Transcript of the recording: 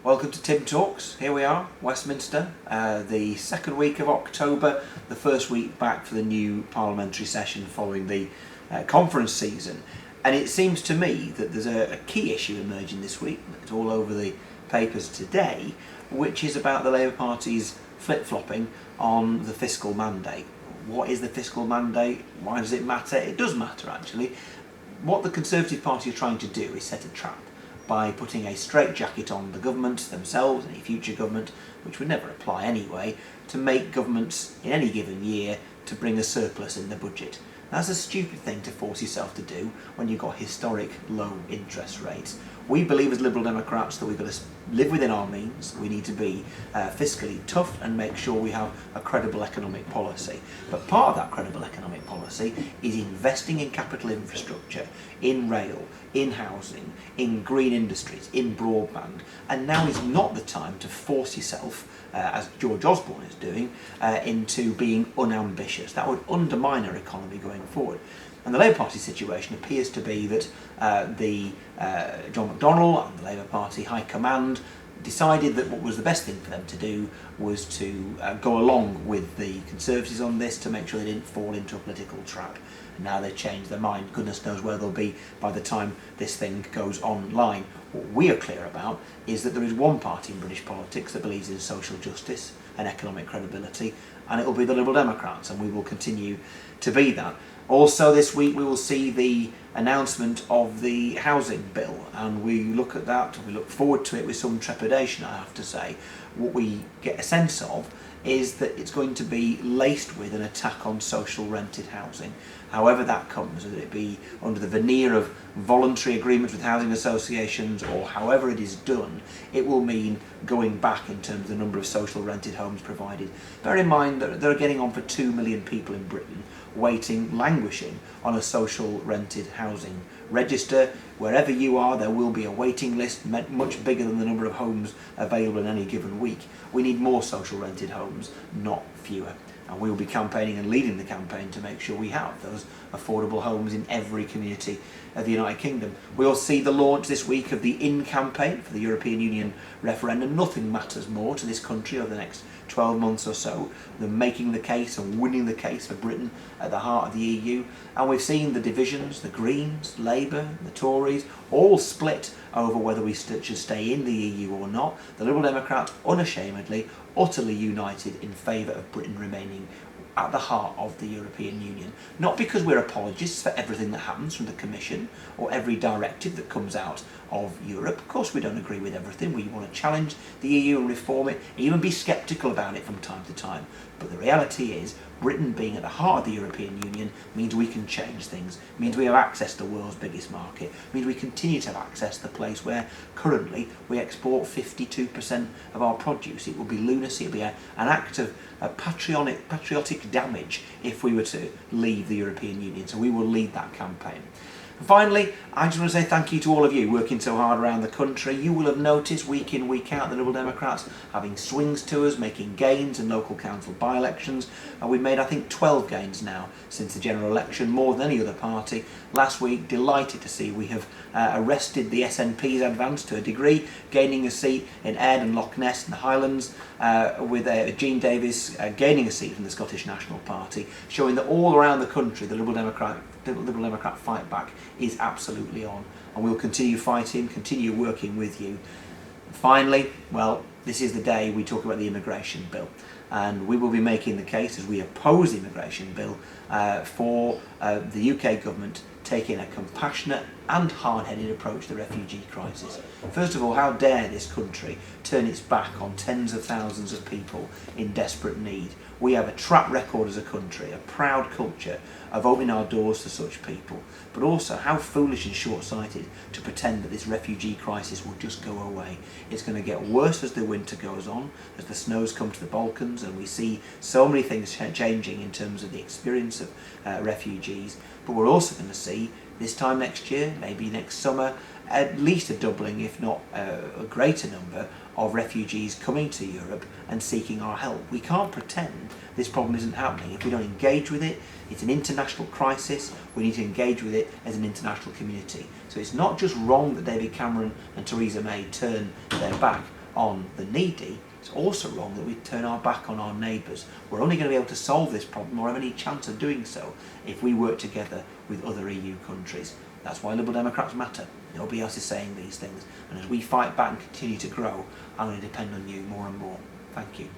Welcome to Tim Talks. Here we are, Westminster, the second week of October, the first week back for the new parliamentary session following the conference season. And it seems to me that there's a key issue emerging this week, it's all over the papers today, which is about the Labour Party's flip-flopping on the fiscal mandate. What is the fiscal mandate? Why does it matter? It does matter, actually. What the Conservative Party are trying to do is set a trap by putting a straitjacket on the government themselves, any future government, which would never apply anyway, to make governments in any given year to bring a surplus in the budget. That's a stupid thing to force yourself to do when you've got historic low interest rates. We believe as Liberal Democrats that we've got to live within our means. We need to be fiscally tough and make sure we have a credible economic policy. But part of that credible economic policy is investing in capital infrastructure, in rail, in housing, in green industries, in broadband. And now is not the time to force yourself, as George Osborne is doing, into being unambitious. That would undermine our economy going forward. And the Labour Party situation appears to be that John McDonnell and the Labour Party High Command decided that what was the best thing for them to do was to go along with the Conservatives on this to make sure they didn't fall into a political trap. And now they've changed their mind. Goodness knows where they'll be by the time this thing goes online. What we are clear about is that there is one party in British politics that believes in social justice and economic credibility, and it will be the Liberal Democrats, and we will continue to be that. Also this week we will see the announcement of the housing bill, and we look at that, we look forward to it with some trepidation, I have to say. What we get a sense of is that it's going to be laced with an attack on social rented housing. However that comes, whether it be under the veneer of voluntary agreements with housing associations or however it is done, it will mean going back in terms of the number of social rented homes provided. Bear in mind that they're getting on for 2 million people in Britain waiting, languishing on a social rented housing register. Wherever you are, there will be a waiting list much bigger than the number of homes available in any given week. We need more social rented homes, not fewer. And we will be campaigning and leading the campaign to make sure we have those affordable homes in every community of the United Kingdom. We'll see the launch this week of the In campaign for the European Union referendum. Nothing matters more to this country over the next 12 months or so than making the case and winning the case for Britain at the heart of the EU. And we've seen the divisions, the Greens, Labour, the Tories, all split over whether we should stay in the EU or not. The Liberal Democrats unashamedly, utterly united in favour of Britain remaining at the heart of the European Union. Not because we're apologists for everything that happens from the Commission or every directive that comes out of Europe. Of course we don't agree with everything. We want to challenge the EU and reform it, and even be sceptical about it from time to time. But the reality is, Britain being at the heart of the European Union means we can change things, means we have access to the world's biggest market, means we continue to have access to the place where currently we export 52% of our produce. It would be lunacy, it would be an act of patriotic damage if we were to leave the European Union. So we will lead that campaign. And finally, I just want to say thank you to all of you working so hard around the country. You will have noticed week in, week out the Liberal Democrats having swings tours, making gains in local council by-elections. And we've made, I think, 12 gains now since the general election, more than any other party. Last week, delighted to see we have arrested the SNP's advance to a degree, gaining a seat in Aird and Loch Ness in the Highlands, with Jean Davies gaining a seat from the Scottish National Party, showing that all around the country the Liberal Democrat fight back is absolutely on, and we'll continue fighting, continue working with you. Finally, well, this is the day we talk about the immigration bill, and we will be making the case as we oppose the immigration bill for the UK government taking a compassionate and hard-headed approach to the refugee crisis. First of all, how dare this country turn its back on tens of thousands of people in desperate need? We have a track record as a country, a proud culture of opening our doors to such people. But also, how foolish and short-sighted to pretend that this refugee crisis will just go away. It's going to get worse as the winter goes on, as the snows come to the Balkans, and we see so many things changing in terms of the experience of refugees. But we're also going to see, this time next year, maybe next summer, at least a doubling, if not a greater number, of refugees coming to Europe and seeking our help. We can't pretend this problem isn't happening. If we don't engage with it, it's an international crisis. We need to engage with it as an international community. So it's not just wrong that David Cameron and Theresa May turn their back on the needy, it's also wrong that we turn our back on our neighbours. We're only going to be able to solve this problem, or have any chance of doing so, if we work together with other EU countries. That's why Liberal Democrats matter. Nobody else is saying these things. And as we fight back and continue to grow, I'm going to depend on you more and more. Thank you.